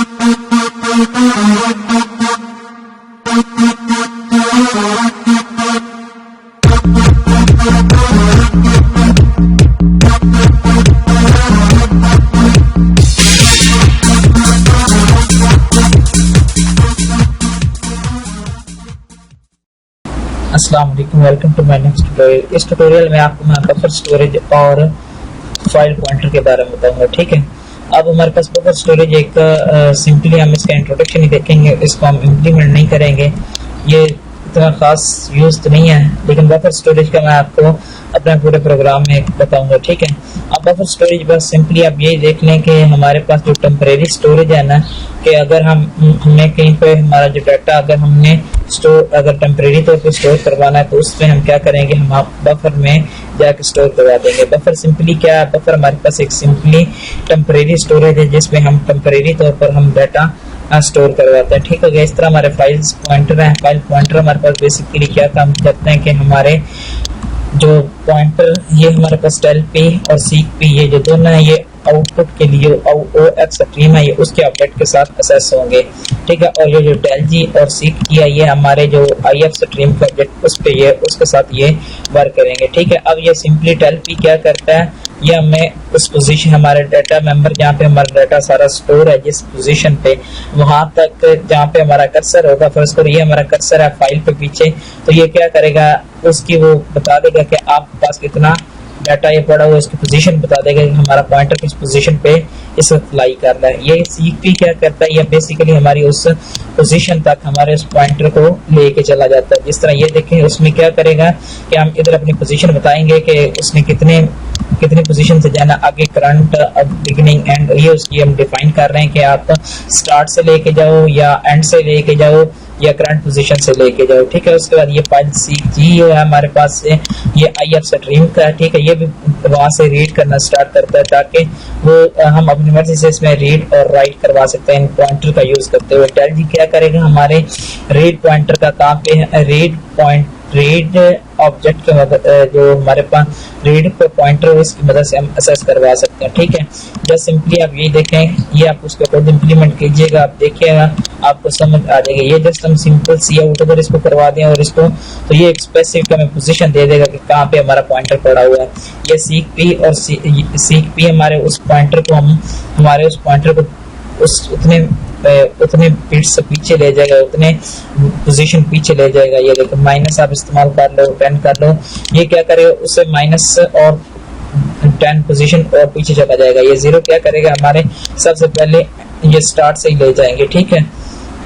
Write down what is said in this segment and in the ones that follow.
अस्सलाम वालेकुम, welcome to my next tutorial. इस ट्यूटोरियल में आपको मैं बफर स्टोरेज और फाइल पॉइंटर के बारे में बताऊंगा। ठीक है, अब हमारे पास बफर स्टोरेज एक सिंपली हम इसका इंट्रोडक्शन ही देखेंगे, इसको हम इम्प्लीमेंट नहीं करेंगे, ये इतना खास यूज तो नहीं है, लेकिन बफर स्टोरेज का मैं आपको अपने पूरे प्रोग्राम में बताऊंगा। ठीक है, अब बफर स्टोरेज बस सिंपली आप ये देख लें कि हमारे पास जो टेम्परेरी स्टोरेज है ना, कि अगर हमने कहीं पे हमारा जो डाटा अगर हमने अगर टेम्परेरी तौर पर स्टोर करवाना है तो उसमें हम क्या करेंगे, हम आप बफर में जाकर स्टोर करवा देंगे। बफर सिंपली क्या है, बफर हमारे पास एक सिंपली टेम्परेरी स्टोरेज है जिसमें हम टेम्परेरी तौर पर हम डाटा स्टोर करवाते हैं। ठीक हो गया। इस तरह हमारे फाइल्स पॉइंटर है, फाइल पॉइंटर हमारे पास बेसिकली क्या काम करते हैं कि हमारे जो पॉइंटर ये हमारे पास टेल पी और सीक पी ये जो दोनों है ये आउटपुट के लिए OX स्ट्रीम है, ये उसके ऑब्जेक्ट के साथ असेस होंगे। ठीक है, और ये जो टेल जी और सीक की है ये हमारे जो IF स्ट्रीम का ऑब्जेक्ट उस पे ये उसके साथ ये वर्क करेंगे। ठीक है, अब ये सिंपली टेल पी क्या करता है, ये हमें उस पोजीशन हमारे डाटा मेंबर जहाँ पे हमारा डाटा सारा स्टोर है जिस पोजीशन पे वहां तक जहाँ पे हमारा कर्सर होगा, फर्स्ट और ये हमारा कर्सर है फाइल पे पीछे, तो ये क्या करेगा उसकी वो बता देगा कि आपके पास कितना डाटा ये पड़ा हुआ, इसकी पोजीशन बता देगा कि हमारा पॉइंटर किस पोजीशन पे इस वक्त लाई कर रहा है। ये सीक भी क्या करता है, ये बेसिकली हमारी उस पोजीशन तक हमारे उस पॉइंटर को लेके चला जाता है। जिस तरह ये देखें उसमें क्या करेगा कि हम इधर अपनी पोजीशन बताएंगे कि उसने कितने पोजीशन से जाना, आगे करंट, बिगिनिंग, एंड, ये उसकी हम डिफाइन कर रहे हैं कि आप स्टार्ट से लेके जाओ या एंड से लेके जाओ या करंट पोजीशन से लेके जाओ। ठीक है, उसके बाद ये फाइल सीक जी है हमारे पास से, ये IF स्ट्रीम का है। ठीक है, ये भी वहां से रीड करना स्टार्ट करता है ताकि वो हम अपनी मर्जी से इसमें रीड और राइट करवा सकते हैं इन पॉइंटर का यूज करते हुए। टेल जी क्या करेगा, हमारे रीड पॉइंटर का काम पे रीड ऑब्जेक्ट के मदद जो हमारे पास रीड पे पॉइंटर है उसकी मदद से हम असेस करवा सकते हैं। ठीक है, जस्ट सिंपली आप ये देखें, ये आप उसको कोड इंप्लीमेंट कीजिएगा, आप देखिएगा आपको समझ आ जाएगा। ये जस्ट हम सिंपल सी आउट अगर इसको करवा दें और इसको, तो ये एक स्पेसिफिक हमें पोजीशन दे देगा कि कहाँ पे हमारा पॉइंटर पड़ा हुआ है। ये सीक पी और सीक पी हमारे उस पॉइंटर को हमारे उस पॉइंटर को उस उतने बिट्स से पीछे ले जाएगा, उतने पोजीशन पीछे ले जाएगा। ये देखो माइनस आप इस्तेमाल कर लो, 10 कर लो, ये क्या करेगा उससे माइनस और 10 पोजीशन और पीछे चला जाएगा। ये 0 क्या करेगा, हमारे सबसे पहले ये स्टार्ट से ही ले जाएंगे। ठीक है,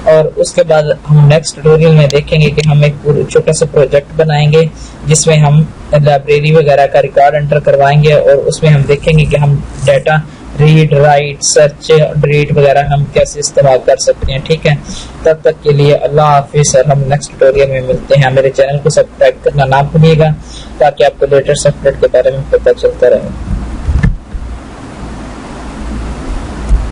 और उसके बाद हम नेक्स्ट ट्यूटोरियल में देखेंगे कि हम एक पूरा छोटा सा प्रोजेक्ट बनाएंगे जिसमें हम लाइब्रेरी वगैरह का रिकॉर्ड एंटर करवाएंगे और उसमें हम देखेंगे कि हम data read, right, search, delete वगैरह हम कैसे इस्तेमाल कर सकते हैं। ठीक है, तब तक के लिए अल्लाह हाफिज़ और हम नेक्स्ट ट्यूटोरियल में मिलते हैं। मेरे चैनल को सब्सक्राइब करना ना भूलिएगा ताकि आपको लेटेस्ट अपडेट के बारे में पता चलता रहे।